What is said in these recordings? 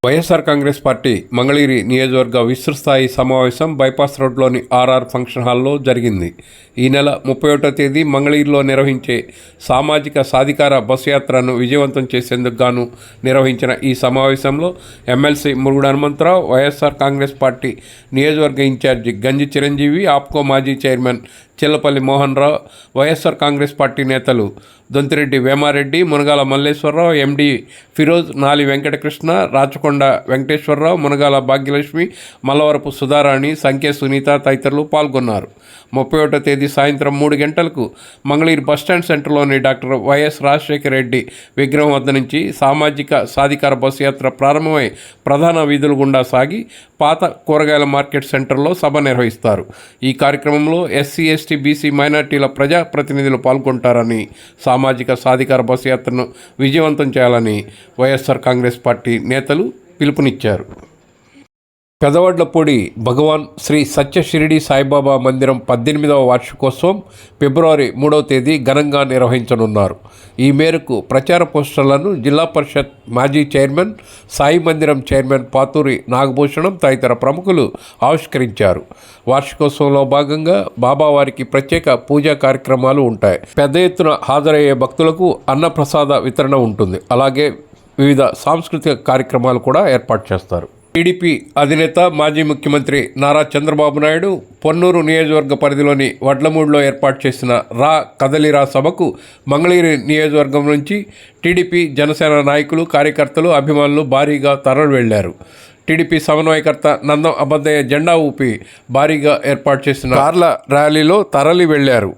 YSR Congress party Mangalagiri నియోజకవర్గ విస్తృతస్థాయి సమావేశం bypass రోడ్లోని ఆర్ఆర్ ఫంక్షన్ హాల్లో జరిగింది. ఈ నెల 31వ తేదీ మంగళగిరిలో నిర్వహించే సామాజిక సాధికార బస్సు యాత్రను విజయవంతం చేసేందుకు గాను నిర్వహించిన ఈ సమావేశంలో ఎమ్మెల్సీ మురుగుడు హనుమంతరావు, వైఎస్ఆర్ కాంగ్రెస్ పార్టీ నియోజకవర్గ ఇన్ఛార్జి గంజి చిరంజీవి, ఆప్కో మాజీ చైర్మన్ చిల్లపల్లి మోహన్ రావు, వైఎస్ఆర్ కాంగ్రెస్ పార్టీ నేతలు దొంతిరెడ్డి వేమారెడ్డి, మునగాల మల్లేశ్వరరావు, ఎండి ఫిరోజ్, నాలి వెంకటకృష్ణ, రాచకొండ వెంకటేశ్వరరావు, మునగాల భాగ్యలక్ష్మి, మల్లవరపు సుధారాణి, సంఖ్య సునీత తదితరులు పాల్గొన్నారు. 31వ తేదీ సాయంత్రం 3 గంటలకు మంగళగిరి బస్టాండ్ సెంటర్లోని డాక్టర్ వైఎస్ రాజశేఖర రెడ్డి విగ్రహం వద్ద నుంచి సామాజిక సాధికార బస్సు యాత్ర ప్రారంభమై ప్రధాన వీధుల గుండా సాగి పాత కూరగాయల మార్కెట్ సెంటర్లో సభ నిర్వహిస్తారు. ఈ కార్యక్రమంలో ఎస్సీ, ఎస్టీ, బీసీ, మైనార్టీల ప్రజాప్రతినిధులు పాల్గొంటారని, సామాజిక సాధికార బస్సు యాత్రను విజయవంతం చేయాలని వైఎస్ఆర్ కాంగ్రెస్ పార్టీ నేతలు పిలుపునిచ్చారు. పెదవడ్లపూడి భగవాన్ శ్రీ సత్య షిరిడి సాయిబాబా మందిరం 18వ వార్షికోత్సవం ఫిబ్రవరి 3వ తేదీ ఘనంగా నిర్వహించనున్నారు. ఈ మేరకు ప్రచార పోస్టర్లను జిల్లా పరిషత్ మాజీ చైర్మన్, సాయి మందిరం చైర్మన్ పాతూరి నాగభూషణం తదితర ప్రముఖులు ఆవిష్కరించారు. వార్షికోత్సవంలో భాగంగా బాబావారికి ప్రత్యేక పూజా కార్యక్రమాలు ఉంటాయి. పెద్ద ఎత్తున హాజరయ్యే భక్తులకు అన్నప్రసాద వితరణ ఉంటుంది. అలాగే వివిధ సాంస్కృతిక కార్యక్రమాలు కూడా ఏర్పాటు చేస్తారు. టీడీపీ అధినేత మాజీ ముఖ్యమంత్రి నారా చంద్రబాబు నాయుడు పొన్నూరు నియోజకవర్గ పరిధిలోని వడ్లమూడిలో ఏర్పాటు చేసిన రా కదలిరా సభకు మంగళగిరి నియోజకవర్గం నుంచి టీడీపీ, జనసేన నాయకులు, కార్యకర్తలు, అభిమానులు భారీగా తరలి వెళ్లారు. టీడీపీ సమన్వయకర్త నందం అబద్దయ్య జెండా ఊపి భారీగా ఏర్పాటు చేసిన కార్ల ర్యాలీలో తరలి వెళ్లారు.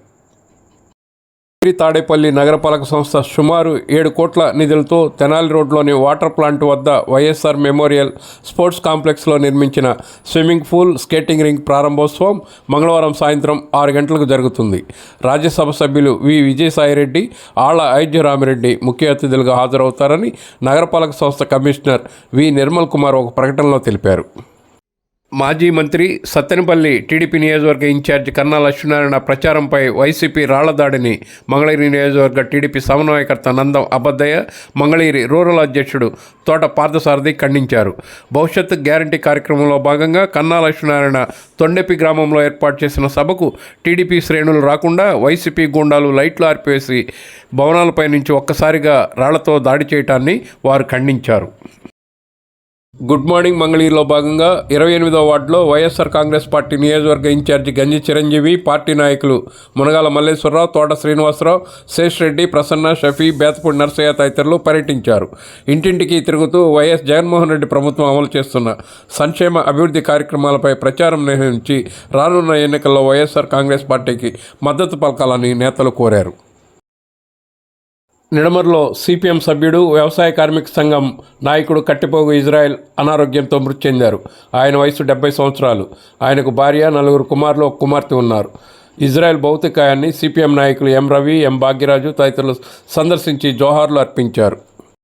తాడేపల్లి నగరపాలక సంస్థ సుమారు 7 కోట్ల నిధులతో తెనాలి రోడ్లోని వాటర్ ప్లాంట్ వద్ద వైఎస్ఆర్ మెమోరియల్ స్పోర్ట్స్ కాంప్లెక్స్లో నిర్మించిన స్విమ్మింగ్ పూల్, స్కేటింగ్ రింగ్ ప్రారంభోత్సవం మంగళవారం సాయంత్రం 6 గంటలకు జరుగుతుంది. రాజ్యసభ సభ్యులు వి విజయసాయిరెడ్డి, ఆళ్ల అయోధ్యరామిరెడ్డి ముఖ్య అతిథులుగా హాజరవుతారని నగరపాలక సంస్థ కమిషనర్ వి నిర్మల్ కుమార్ ఒక ప్రకటనలో తెలిపారు. మాజీ మంత్రి సత్తెనపల్లి టీడీపీ నియోజకవర్గ ఇన్ఛార్జి కన్నా లక్ష్మీనారాయణ ప్రచారంపై వైసీపీ రాళ్లదాడిని మంగళగిరి నియోజకవర్గ టీడీపీ సమన్వయకర్త నందం అబద్దయ్య, మంగళగిరి రూరల్ అధ్యక్షుడు తోట పార్థసారథి ఖండించారు. భవిష్యత్ గ్యారంటీ కార్యక్రమంలో భాగంగా కన్నా లక్ష్మీనారాయణ తొండెపి గ్రామంలో ఏర్పాటు చేసిన సభకు టీడీపీ శ్రేణులు రాకుండా వైసీపీ గూండాలు లైట్లు ఆర్పివేసి భవనాలపై నుంచి ఒక్కసారిగా రాళ్లతో దాడి చేయటాన్ని వారు ఖండించారు. గుడ్ మార్నింగ్ మంగళగిరిలో భాగంగా 28వ వార్డులో వైఎస్ఆర్ కాంగ్రెస్ పార్టీ నియోజకవర్గ ఇన్ఛార్జి గంజి చిరంజీవి, పార్టీ నాయకులు మునగాల మల్లేశ్వరరావు, తోట శ్రీనివాసరావు, శేషరెడ్డి, ప్రసన్న, షఫీ, బేతపూడి నర్సయ్య తదితరులు పర్యటించారు. ఇంటింటికి తిరుగుతూ వైఎస్ జగన్మోహన్ రెడ్డి ప్రభుత్వం అమలు చేస్తున్న సంక్షేమ అభివృద్ధి కార్యక్రమాలపై ప్రచారం నిర్వహించి రానున్న ఎన్నికల్లో వైఎస్ఆర్ కాంగ్రెస్ పార్టీకి మద్దతు పలకాలని నేతలు కోరారు. నిడమర్లో సిపిఎం సభ్యుడు, వ్యవసాయ కార్మిక సంఘం నాయకుడు కట్టిపోగు ఇజ్రాయెల్ అనారోగ్యంతో మృతి చెందారు. ఆయన వయసు 70 సంవత్సరాలు. ఆయనకు భార్య, 4 కుమారులు, 1 కుమార్తె ఉన్నారు. ఇజ్రాయెల్ భౌతికాయాన్ని సిపిఎం నాయకులు ఎం రవి, ఎం భాగ్యరాజు తదితరులు సందర్శించి జోహార్లు అర్పించారు.